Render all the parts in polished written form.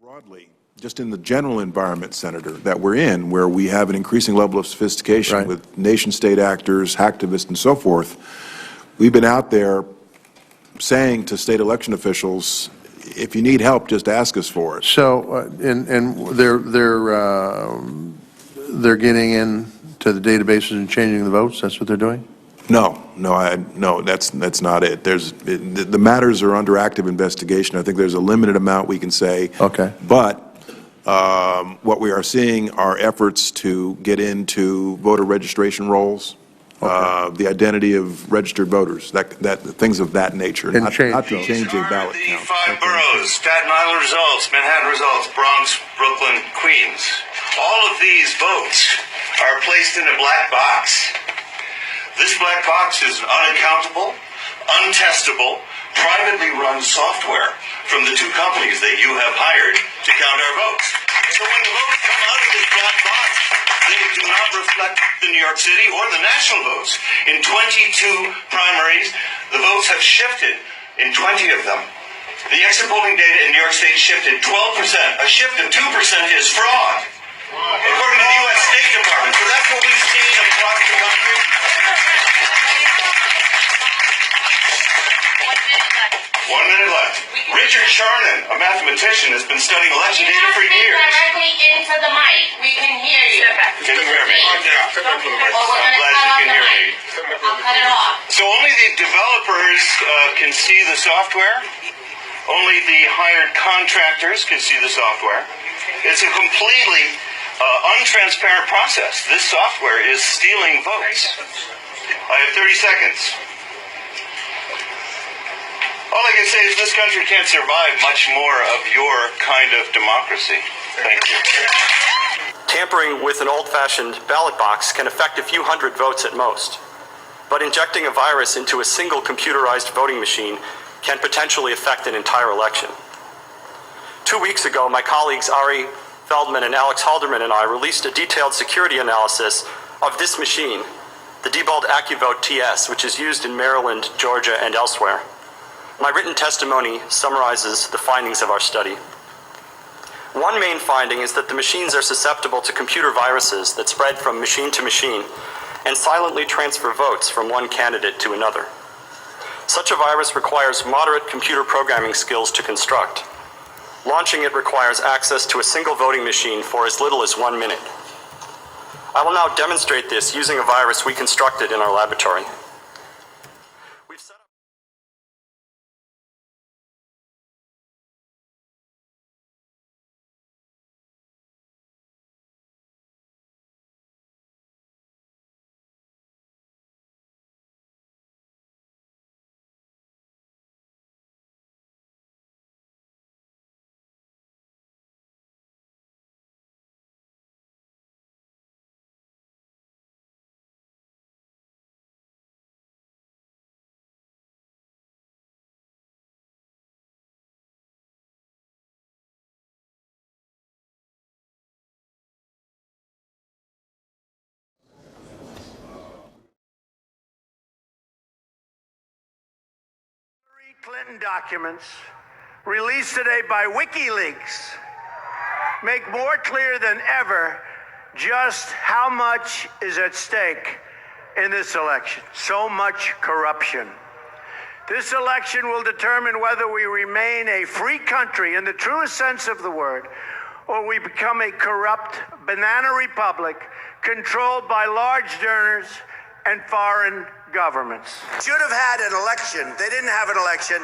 Broadly, just in the general environment, Senator, that we're in, where we have an increasing level of sophistication Right. with nation-state actors, hacktivists, and so forth, we've been out there saying to state election officials, if you need help, just ask us for it. So, and they're getting into the databases and changing the votes? That's what they're doing? No, that's not it. The matters are under active investigation. I think there's a limited amount we can say. Okay. But what we are seeing are efforts to get into voter registration rolls, the identity of registered voters, that things of that nature, And not to change change a These are ballot the count. five boroughs: Staten Island results, Manhattan results, Bronx, Brooklyn, Queens. All of these votes are placed in a black box. This black box is unaccountable, untestable, privately run software from the two companies that you have hired to count our votes. So when the votes come out of this black box, they do not reflect the New York City or the national votes. In 22 primaries, the votes have shifted in 20 of them. The exit polling data in New York State shifted 12%. A shift of 2% is fraud, according to the U.S. State Department. So that's what we've seen across the country. 1 minute left. Richard Charnon, a mathematician, has been studying election data for years. Directly into the mic. We can hear you. Can you hear me? Well, we're I'm going to glad cut you off can the hear mic. me. I'll cut it off. So only the developers can see the software. Only the hired contractors can see the software. It's a completely untransparent process. This software is stealing votes. I have 30 seconds. All I can say is this country can't survive much more of your kind of democracy. Thank you. Tampering with an old-fashioned ballot box can affect a few hundred votes at most. But injecting a virus into a single computerized voting machine can potentially affect an entire election. 2 weeks ago, my colleagues Ari Feldman and Alex Halderman and I released a detailed security analysis of this machine, the Diebold AccuVote TS, which is used in Maryland, Georgia, and elsewhere. My written testimony summarizes the findings of our study. One main finding is that the machines are susceptible to computer viruses that spread from machine to machine and silently transfer votes from one candidate to another. Such a virus requires moderate computer programming skills to construct. Launching it requires access to a single voting machine for as little as 1 minute. I will now demonstrate this using a virus we constructed in our laboratory. We've set up Clinton documents released today by WikiLeaks make more clear than ever just how much is at stake in this election. So much corruption. This election will determine whether we remain a free country in the truest sense of the word, or we become a corrupt banana republic controlled by large donors and foreign governments. Should have had an election. They didn't have an election.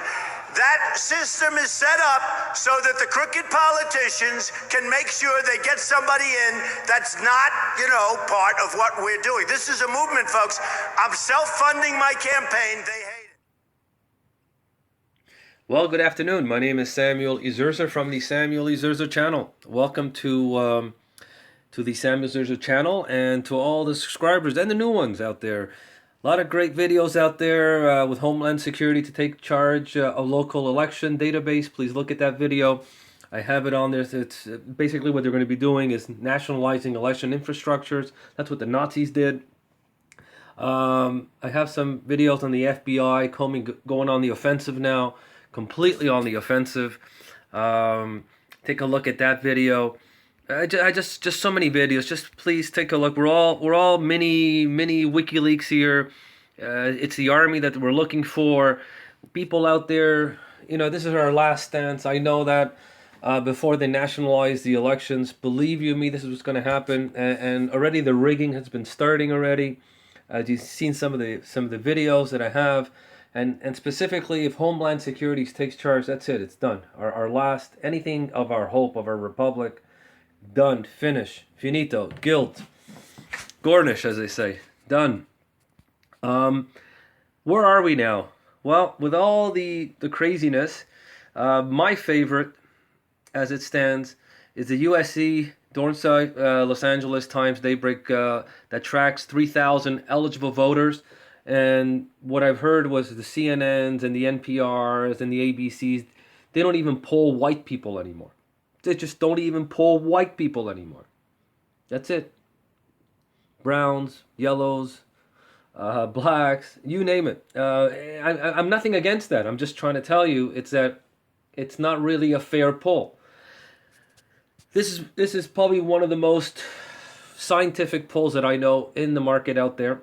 That system is set up so that the crooked politicians can make sure they get somebody in that's not, part of what we're doing. This is a movement, folks. I'm self-funding my campaign. They hate it. Well, good afternoon. My name is Samuel Izurza from the Samuel Izurza channel. Welcome to the Samuel Izurza channel and to all the subscribers and the new ones out there. A lot of great videos out there with Homeland Security to take charge of local election database. Please look at that video. I have it on there. It's basically what they're going to be doing is nationalizing election infrastructures. That's what the Nazis did. I have some videos on the FBI going on the offensive now, completely on the offensive. Take a look at that video. I just so many videos. Just please take a look. We're all mini WikiLeaks here. It's the army that we're looking for. People out there, this is our last stance. I know that before they nationalize the elections, believe you me, this is what's going to happen. And already the rigging has been starting already. You've seen some of the videos that I have. And specifically, if Homeland Security takes charge, that's it. It's done. Our last, anything of our hope, of our republic, done, finish, finito, guilt, garnish, as they say, done. Where are we now? Well, with all the craziness, my favorite, as it stands, is the USC Dornsife, Los Angeles Times Daybreak, that tracks 3,000 eligible voters. And what I've heard was the CNNs and the NPRs and the ABCs, they don't even poll white people anymore. They just don't even poll white people anymore. That's it. Browns, yellows, blacks, you name it. I'm nothing against that. I'm just trying to tell you it's not really a fair poll. This is probably one of the most scientific polls that I know in the market out there.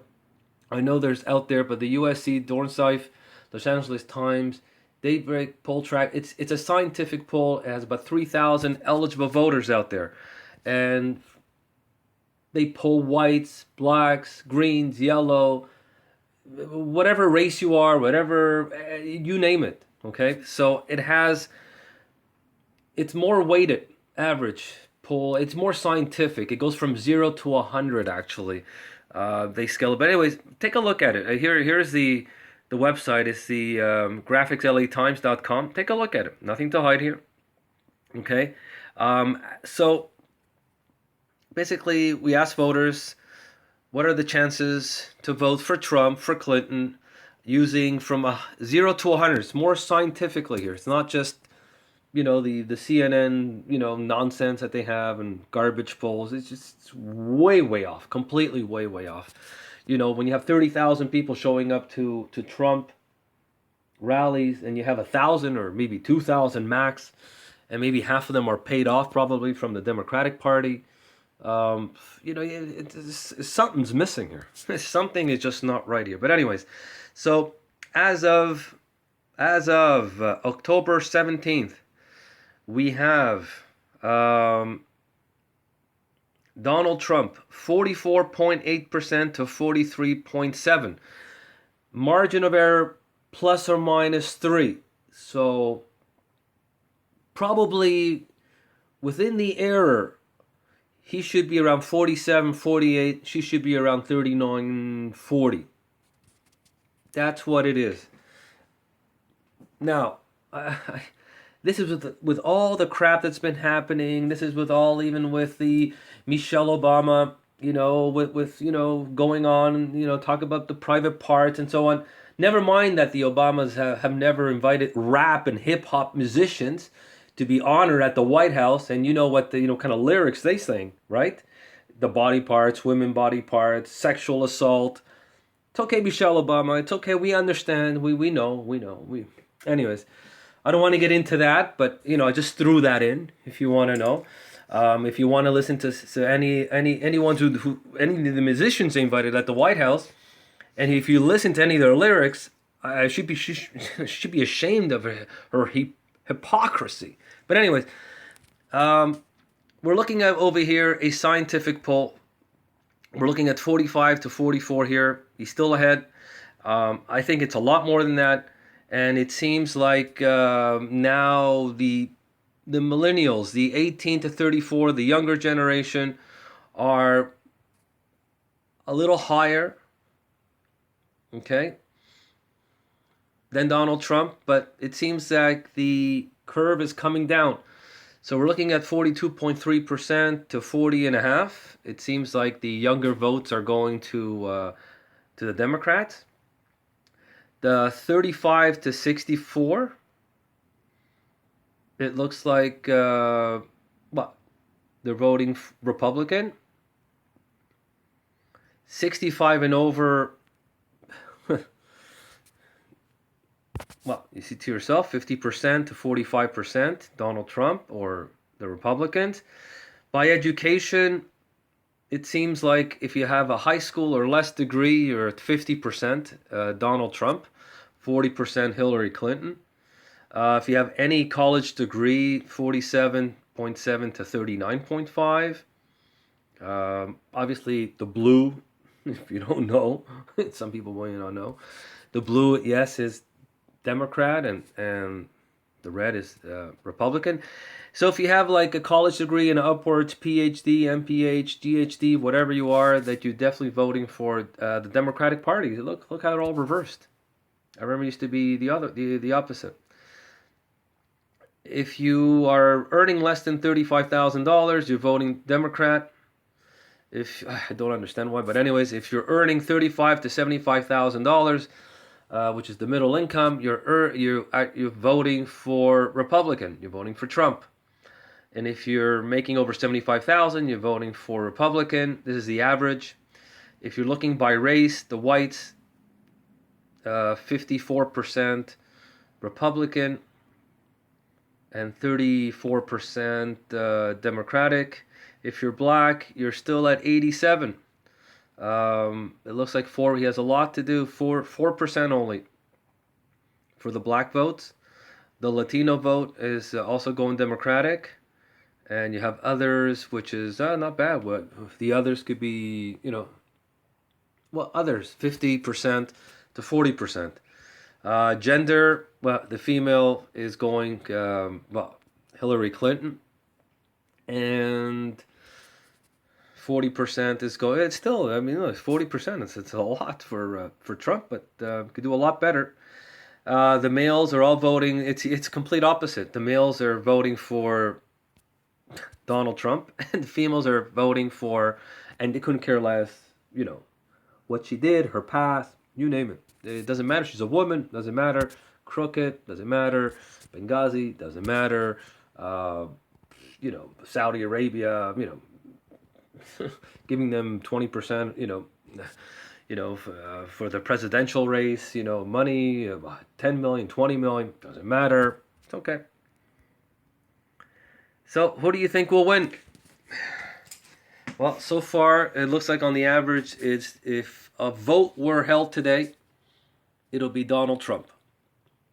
I know there's out there, but the USC Dornsife, Los Angeles Times, Daybreak poll track, it's a scientific poll. It has about 3,000 eligible voters out there. And they poll whites, blacks, greens, yellow, whatever race you are, whatever, you name it, okay? So it's more weighted, average poll. It's more scientific. It goes from 0 to 100, actually. They scale it. But anyways, take a look at it. Here's the website. It's the graphicslatimes.com. Take a look at it. Nothing to hide here. Okay? So basically, we asked voters, what are the chances to vote for Trump, for Clinton, using from 0 to 100. It's more scientifically here. It's not just, the CNN, nonsense that they have and garbage polls. It's way off, completely way off. When you have 30,000 people showing up to Trump rallies and you have 1,000 or maybe 2,000 max, and maybe half of them are paid off probably from the Democratic Party, something's missing here. Something is just not right here. But anyways, so as of October 17th, we have Donald Trump 44.8% to 43.7%. Margin of error plus or minus 3. So probably within the error, he should be around 47, 48. She should be around 39, 40. That's what it is. Now, this is with all the crap that's been happening. This is even with the Michelle Obama, with going on, talk about the private parts and so on. Never mind that the Obamas have never invited rap and hip hop musicians to be honored at the White House, and what the kind of lyrics they sing, right? The body parts, women body parts, sexual assault. It's okay, Michelle Obama. It's okay. We understand. We know. Anyways, I don't want to get into that, but I just threw that in. If you want to know, if you want to listen to anyone who any of the musicians they invited at the White House, and if you listen to any of their lyrics, she should be ashamed of her hypocrisy. But anyways, we're looking at over here a scientific poll. We're looking at 45 to 44 here. He's still ahead. I think it's a lot more than that. And it seems like now the millennials, the 18 to 34, the younger generation, are a little higher, okay, than Donald Trump. But it seems like the curve is coming down. So we're looking at 42.3% to 40.5%. It seems like the younger votes are going to the Democrats. The 35 to 64, it looks like they're voting Republican. 65 and over, well, you see to yourself, 50% to 45% Donald Trump, or the Republicans. By education, it seems like if you have a high school or less degree, you're at 50% Donald Trump, 40% Hillary Clinton. If you have any college degree, 47.7 to 39.5. Obviously, the blue, if you don't know, some people may not know, the blue, yes, is Democrat, and the red is Republican. So if you have like a college degree and upwards, PhD, MPH, GHD, whatever you are, that you're definitely voting for the Democratic Party. Look how it all reversed. I remember it used to be the opposite. If you are earning less than $35,000, you're voting Democrat. If I don't understand why, but anyways, if you're earning $35,000 to $75,000, which is the middle income, you're voting for Republican. You're voting for Trump. And if you're making over $75,000, you're voting for Republican. This is the average. If you're looking by race, the whites, 54% Republican and 34% Democratic. If you're black, you're still at 87. It looks like he has a lot to do. 4% only for the black votes. The Latino vote is also going Democratic. And you have others, which is not bad. The others could be, others, 50% to 40%. Gender, the female is going, Hillary Clinton. And 40% is going, it's still, 40%, it's a lot for Trump, but could do a lot better. The males are all voting, it's complete opposite. The males are voting for Donald Trump, and the females are voting for, and they couldn't care less, what she did, her past, you name it. It doesn't matter. She's a woman, doesn't matter. Crooked, doesn't matter. Benghazi, doesn't matter. Saudi Arabia, giving them 20%, for the presidential race, money, 10 million, 20 million, doesn't matter. It's okay. So, who do you think will win? Well, so far, it looks like on the average, if a vote were held today, it'll be Donald Trump.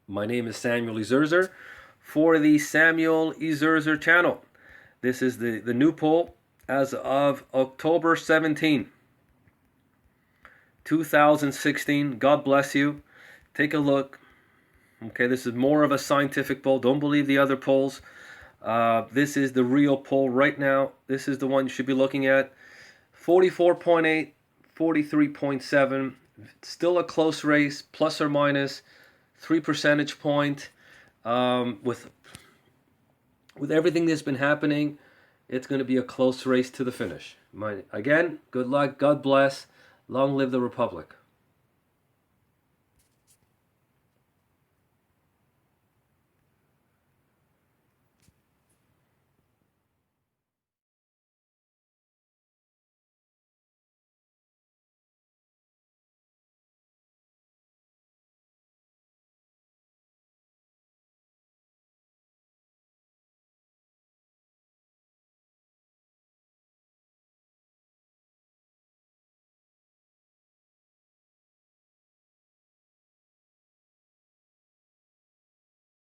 My name is Samuel Ezerzer for the Samuel Ezerzer channel. This is the new poll as of October 17, 2016. God bless you. Take a look. Okay, this is more of a scientific poll. Don't believe the other polls. This is the real poll right now. This is the one you should be looking at. 44.8, 43.7. Still a close race, plus or minus 3 percentage point. With everything that's been happening, it's going to be a close race to the finish. Again, good luck. God bless. Long live the Republic.